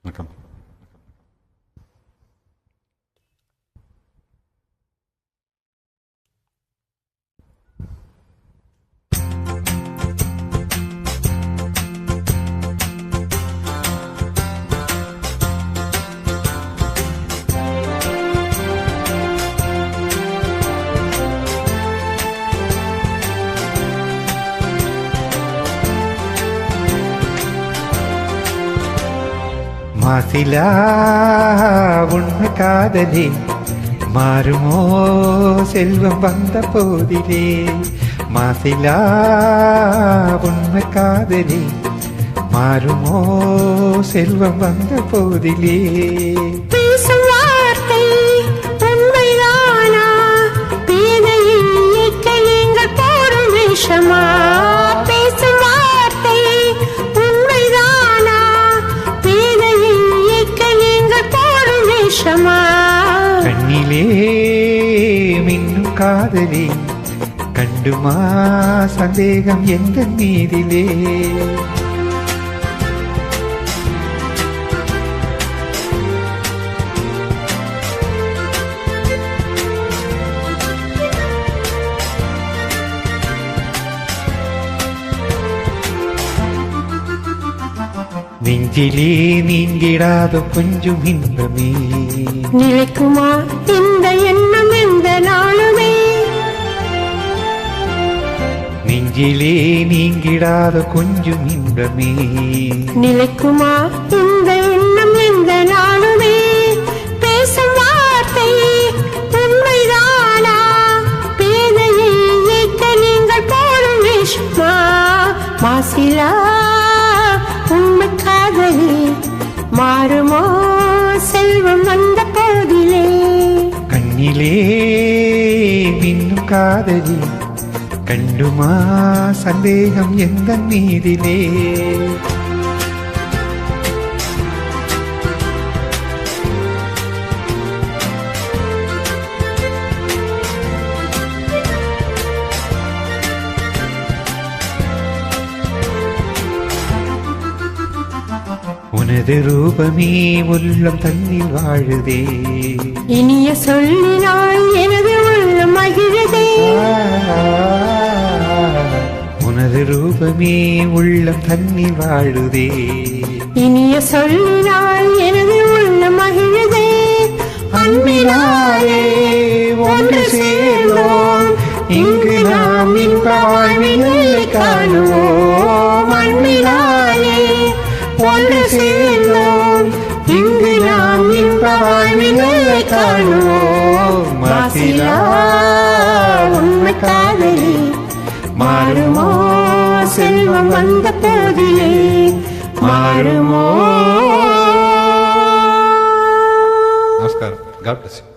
வணக்கம். மாசிலா உண்மை காதலே மாறுமோ செல்வம் வந்த போதிலே. மாசிலா உண்மை காதலே மாறுமோ செல்வம் வந்த போதிலே. பேசும் வார்த்தை உண்மைதானா? பேதையின் இயற்கையங்கள் போடும் விஷமா? பேசும் வார்த்தை உண்மைதானா? பேதையின் இயற்கையங்கள் போடும் விஷமா? கண்ணிலே மின்னும் காதலே கண்டுமா சந்தேகம் எந்த மீதிலே. நெஞ்சிலே நீங்கிடாத கொஞ்சம் இன்பமே நிலைக்குமா இந்த எண்ணம் எந்த நாளுமே? நெஞ்சிலே நீங்கிடாத கொஞ்சம் இன்பமே நிலைக்குமா இந்த எண்ணம் எந்த நாளுமே? பேசும் வார்த்தை உண்மைதானா? பேதையை இயக்க நீங்கள் போடும் விஷமா? மாசிலா உண்மை காதலே மாறுமோ செல்வம் வந்த போதிலே. கண்ணிலே மின்னும் காதலி கண்டுமா சந்தேகம் எந்த மீதிலே. உனது ரூபமே உள்ளம் தன்னில் வாழுதே. இனிய சொல்லினால் எனது உள்ளம் மகிழுதே. உனது ரூபமே உள்ளம் தன்னில் வாழுதே. இனிய சொல்லினால் எனது உள்ளம் மகிழுதே. அன்பினாலே ஒன்று சேர்ந்தோம் இங்கு நாம் இன்ப வாழ்வினை காணுவோம். அன்பினாலே ஒன்று சேர்ந்தோம் இங்கு நாம் இன்ப வாழ்வினை காணுவோம். மாசிலா உண்மை காதலே மாறுமோ செல்வம் வந்த போதிலே. மாறுமோ. நமஸ்காரம். God bless you.